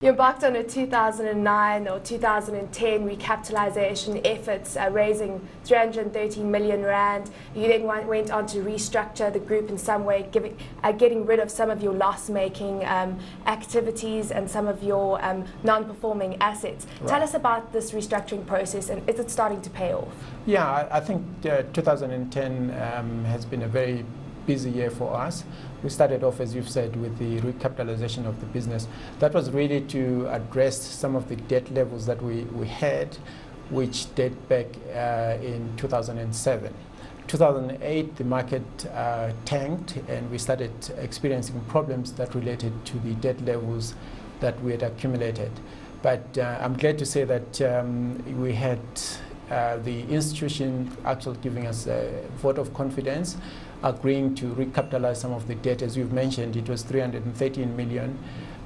You embarked on a 2009 or 2010 recapitalization efforts, raising 313 million rand. You then went on to restructure the group in some way, getting rid of some of your loss-making activities and some of your non-performing assets. Right. Tell us about this restructuring process, and is it starting to pay off? Yeah, I think 2010 has been a very busy year for us. We started off, as you've said, with the recapitalization of the business. That was really to address some of the debt levels that we had, which date back in 2007. 2008, the market tanked, and we started experiencing problems that related to the debt levels that we had accumulated. But I'm glad to say that we had the institution actually giving us a vote of confidence, agreeing to recapitalize some of the debt. As you've mentioned, it was 313 million.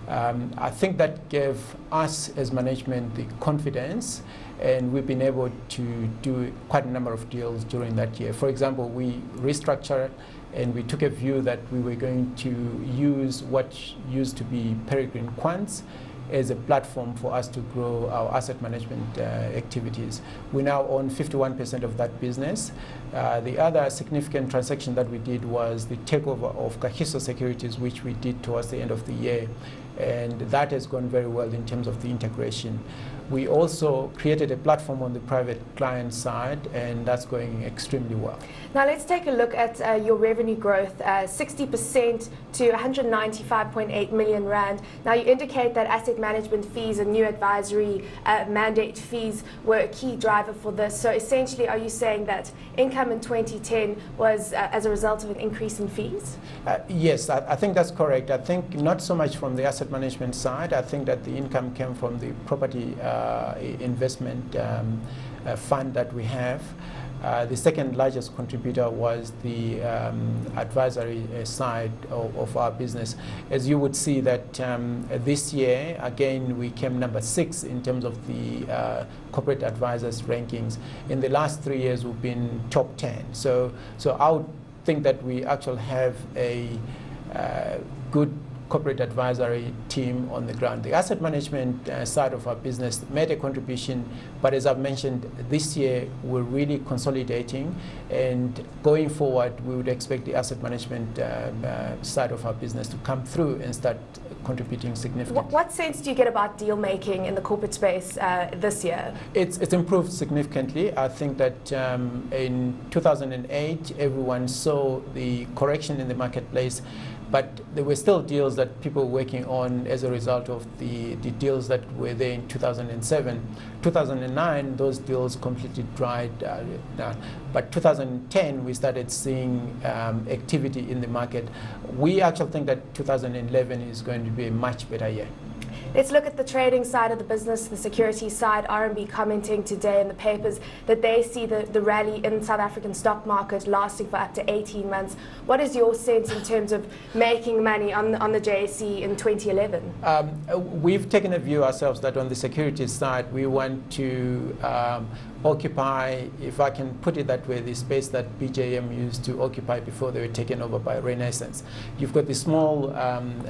I think that gave us as management the confidence, and we've been able to do quite a number of deals during that year. For example, we restructured, and we took a view that we were going to use what used to be Peregrine Quants as a platform for us to grow our asset management activities. We now own 51% of that business. The other significant transaction that we did was the takeover of Securities, which we did towards the end of the year, and that has gone very well in terms of the integration. We also created a platform on the private client side, and that's going extremely well. Now let's take a look at your revenue growth, 60% to 195.8 million rand. Now you indicate that asset management fees and new advisory mandate fees were a key driver for this. So essentially, are you saying that income in 2010 was as a result of an increase in fees? Yes, I think that's correct. I think not so much from the asset management side. I think that the income came from the property investment fund that we have. The second largest contributor was the advisory side of our business. As you would see that this year, again, we came number 6 in terms of the corporate advisors rankings. In the last 3 years, we've been top 10. So I would think that we actually have a good corporate advisory team on the ground. The asset management side of our business made a contribution, but as I've mentioned, this year we're really consolidating, and going forward we would expect the asset management side of our business to come through and start contributing significantly. What sense do you get about deal making in the corporate space this year? It's improved significantly. I think that in 2008 everyone saw the correction in the marketplace, but there were still deals that people were working on as a result of the deals that were there in 2007. 2009, those deals completely dried down. But 2010, we started seeing activity in the market. We actually think that 2011 is going to be a much better year. Let's look at the trading side of the business, the securities side. RMB commenting today in the papers that they see the rally in South African stock market lasting for up to 18 months. What is your sense in terms of making money on the JSE in 2011? We've taken a view ourselves that on the securities side, we want to occupy, if I can put it that way, the space that BJM used to occupy before they were taken over by Renaissance. You've got the small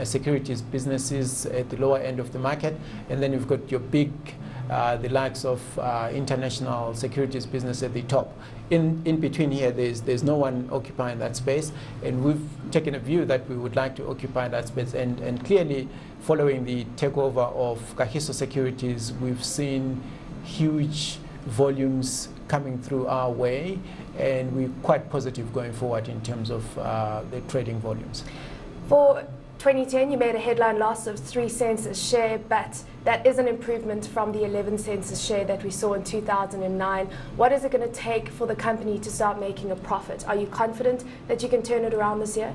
securities businesses at the lower end of the market, and then you've got your big, the likes of international securities business at the top. In between here, there's no one occupying that space, and we've taken a view that we would like to occupy that space. And clearly, following the takeover of Securities, we've seen huge volumes coming through our way, and we're quite positive going forward in terms of the trading volumes. For 2010, you made a headline loss of 3 cents a share, but that is an improvement from the 11 cents a share that we saw in 2009. What is it going to take for the company to start making a profit? Are you confident that you can turn it around this year?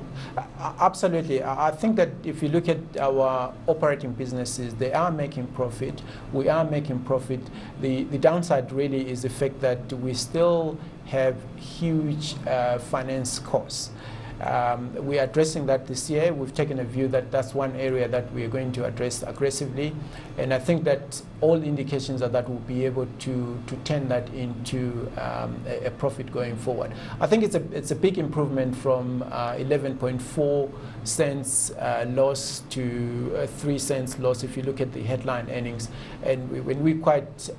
Absolutely. I think that if you look at our operating businesses, they are making profit. We are making profit. The downside really is the fact that we still have huge finance costs. We are addressing that this year. We've taken a view that that's one area that we are going to address aggressively, and I think that all indications are that we'll be able to turn that into a profit going forward. I think it's a big improvement from 11.4 cents loss to 3 cents loss if you look at the headline earnings, and we're quite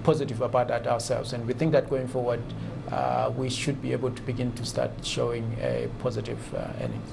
positive about that ourselves, and we think that going forward we should be able to begin to start showing a positive earnings.